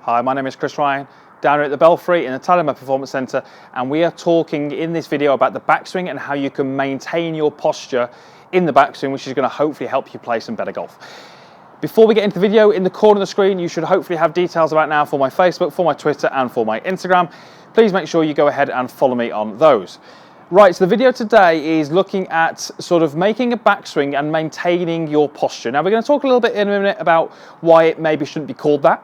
Hi, my name is Ryan, down here at the Belfry in the Talent Performance Centre, and we are talking in this video about the backswing and how you can maintain your posture in the backswing, which is going to hopefully help you play some better golf. Before we get into the video, in the corner of the screen you should hopefully have details about now for my Facebook, for my Twitter and for my Instagram. Please make sure you go ahead and follow me on those. Right, so the video today is looking at sort of making a backswing and maintaining your posture. Now we're going to talk a little bit in a minute about why it maybe shouldn't be called that.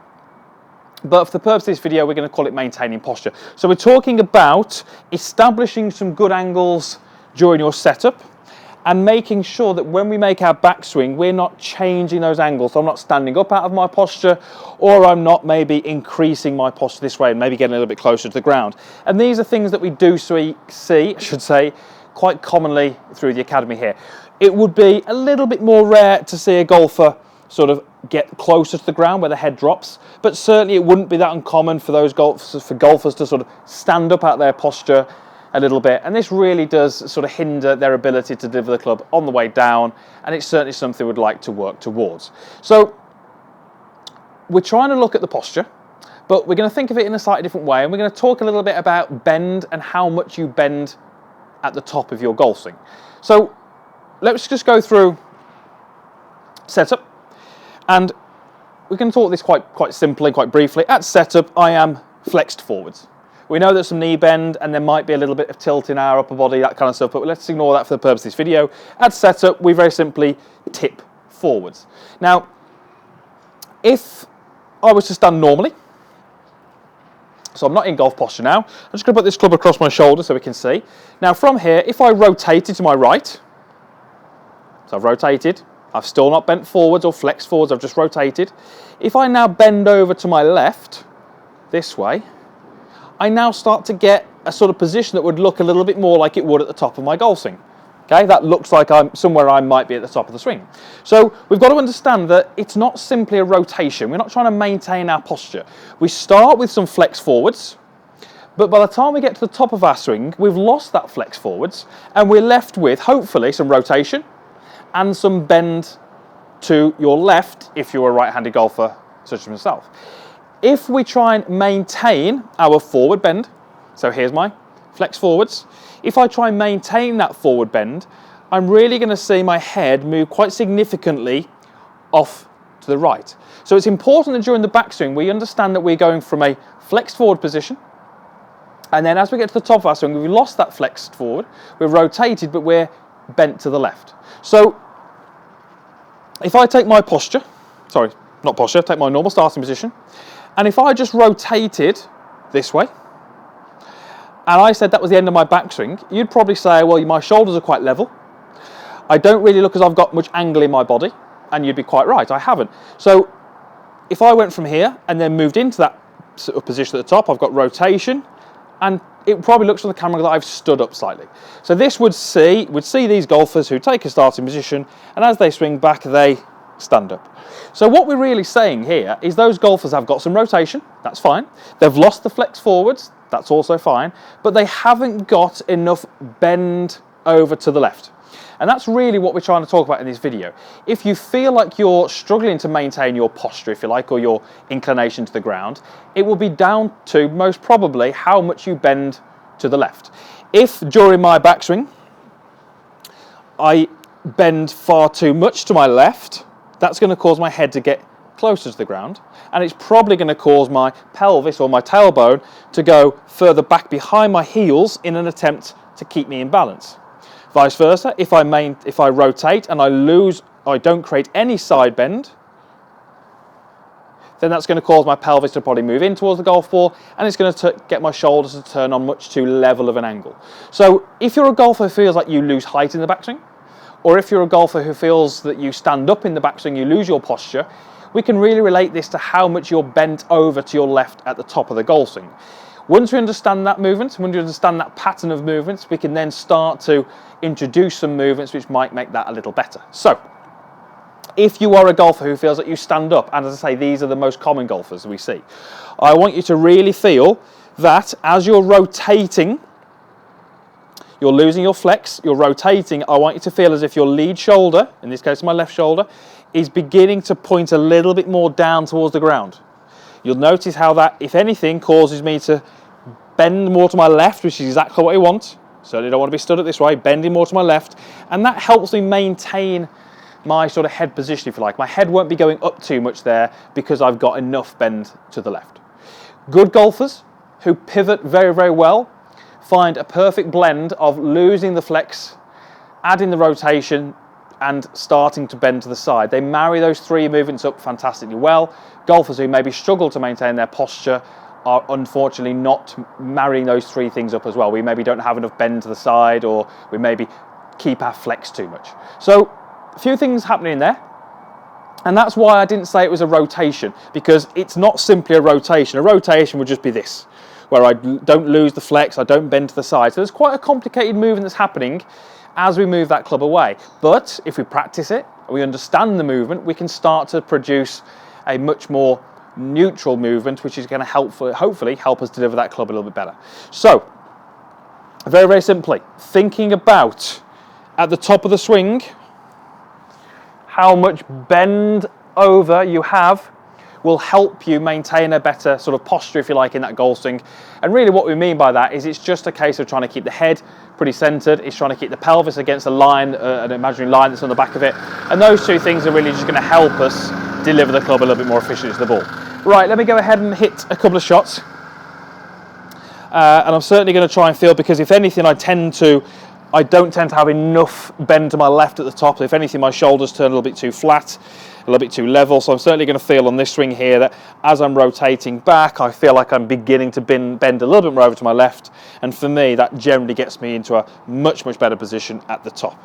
But for the purpose of this video, we're going to call it maintaining posture. So we're talking about establishing some good angles during your setup and making sure that when we make our backswing, we're not changing those angles. So I'm not standing up out of my posture, or I'm not maybe increasing my posture this way and maybe getting a little bit closer to the ground. And these are things that we do see, I should say, quite commonly through the academy here. It would be a little bit more rare to see a golfer sort of get closer to the ground where the head drops, but certainly it wouldn't be that uncommon for those golfers to sort of stand up out their posture a little bit, and this really does sort of hinder their ability to deliver the club on the way down, and it's certainly something we'd like to work towards. So we're trying to look at the posture, but we're going to think of it in a slightly different way, and we're going to talk a little bit about bend and how much you bend at the top of your golf swing. So let's just go through setup. And we can talk this quite simply, quite briefly. At setup, I am flexed forwards. We know there's some knee bend and there might be a little bit of tilt in our upper body, that kind of stuff, but let's ignore that for the purpose of this video. At setup, we very simply tip forwards. Now, if I was to stand normally, so I'm not in golf posture now, I'm just going to put this club across my shoulder so we can see. Now from here, if I rotated to my right, so I've rotated, I've still not bent forwards or flexed forwards, I've just rotated. If I now bend over to my left, this way, I now start to get a sort of position that would look a little bit more like it would at the top of my golf swing. Okay, that looks like I'm somewhere I might be at the top of the swing. So we've got to understand that it's not simply a rotation. We're not trying to maintain our posture. We start with some flex forwards, but by the time we get to the top of our swing, we've lost that flex forwards and we're left with, hopefully, some rotation and some bend to your left if you're a right-handed golfer such as myself. If we try and maintain our forward bend, so here's my flex forwards, if I try and maintain that forward bend, I'm really going to see my head move quite significantly off to the right. So it's important that during the backswing we understand that we're going from a flexed forward position, and then as we get to the top of our swing, we've lost that flexed forward, we're rotated, but we're bent to the left. So if I take my posture, sorry, not posture, take my normal starting position, and if I just rotated this way, and I said that was the end of my backswing, you'd probably say, well, my shoulders are quite level. I don't really look as I've got much angle in my body, and you'd be quite right, I haven't. So if I went from here and then moved into that sort of position at the top, I've got rotation, and it probably looks on the camera that I've stood up slightly. So this would see these golfers who take a starting position, and as they swing back, they stand up. So what we're really saying here is those golfers have got some rotation, that's fine. They've lost the flex forwards, that's also fine, but they haven't got enough bend over to the left. And that's really what we're trying to talk about in this video. If you feel like you're struggling to maintain your posture, if you like, or your inclination to the ground, it will be down to, most probably, how much you bend to the left. If during my backswing, I bend far too much to my left, that's going to cause my head to get closer to the ground, and it's probably going to cause my pelvis or my tailbone to go further back behind my heels in an attempt to keep me in balance. Vice versa, if I rotate and I don't create any side bend, then that's going to cause my pelvis to probably move in towards the golf ball, and it's going to get my shoulders to turn on much too level of an angle. So if you're a golfer who feels like you lose height in the backswing, or if you're a golfer who feels that you stand up in the backswing, you lose your posture, we can really relate this to how much you're bent over to your left at the top of the golf swing. Once we understand that movement, when we understand that pattern of movements, we can then start to introduce some movements which might make that a little better. So, if you are a golfer who feels that you stand up, and as I say, these are the most common golfers we see, I want you to really feel that as you're rotating, you're losing your flex, you're rotating. I want you to feel as if your lead shoulder, in this case my left shoulder, is beginning to point a little bit more down towards the ground. You'll notice how that, if anything, causes me to bend more to my left, which is exactly what I want. Certainly don't want to be stood up this way, bending more to my left, and that helps me maintain my sort of head position, if you like. My head won't be going up too much there because I've got enough bend to the left. Good golfers who pivot very, very well find a perfect blend of losing the flex, adding the rotation, and starting to bend to the side. They marry those three movements up fantastically well. Golfers who maybe struggle to maintain their posture are unfortunately not marrying those three things up as well. We maybe don't have enough bend to the side, or we maybe keep our flex too much. So a few things happening there. And that's why I didn't say it was a rotation, because it's not simply a rotation. A rotation would just be this, where I don't lose the flex, I don't bend to the side. So there's quite a complicated movement that's happening as we move that club away. But if we practice it, and we understand the movement, we can start to produce a much more neutral movement, which is going to hopefully help us deliver that club a little bit better. So, very, very simply, thinking about at the top of the swing, how much bend over you have will help you maintain a better sort of posture, if you like, in that golf swing. And really what we mean by that is it's just a case of trying to keep the head pretty centered. It's trying to keep the pelvis against a line, an imaginary line that's on the back of it. And those two things are really just going to help us deliver the club a little bit more efficiently to the ball. Right, let me go ahead and hit a couple of shots. And I'm certainly going to try and feel, because if anything, I don't tend to have enough bend to my left at the top. If anything, my shoulders turn a little bit too flat, a little bit too level. So I'm certainly going to feel on this swing here that as I'm rotating back, I feel like I'm beginning to bend a little bit more over to my left. And for me, that generally gets me into a much, much better position at the top.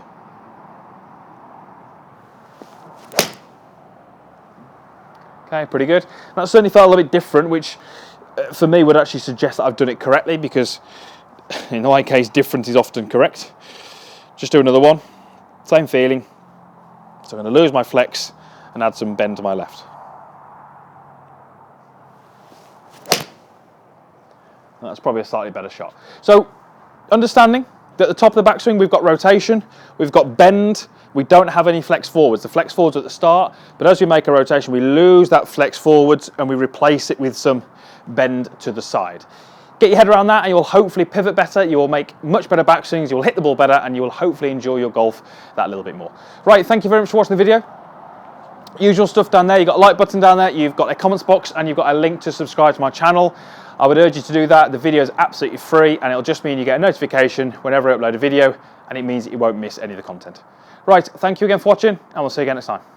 Okay, pretty good. That certainly felt a little bit different, which for me would actually suggest that I've done it correctly, because in my case, different is often correct. Just do another one. Same feeling. So I'm going to lose my flex and add some bend to my left. That's probably a slightly better shot. So, understanding that at the top of the backswing we've got rotation, we've got bend, we don't have any flex forwards. The flex forwards at the start, but as we make a rotation we lose that flex forwards and we replace it with some bend to the side. Get your head around that and you will hopefully pivot better, you will make much better backswings, you will hit the ball better, and you will hopefully enjoy your golf that little bit more. Right, thank you very much for watching the video. Usual stuff down there, you've got a like button down there, you've got a comments box, and you've got a link to subscribe to my channel. I would urge you to do that. The video is absolutely free, and it'll just mean you get a notification whenever I upload a video, and it means that you won't miss any of the content. Right, thank you again for watching, and we'll see you again next time.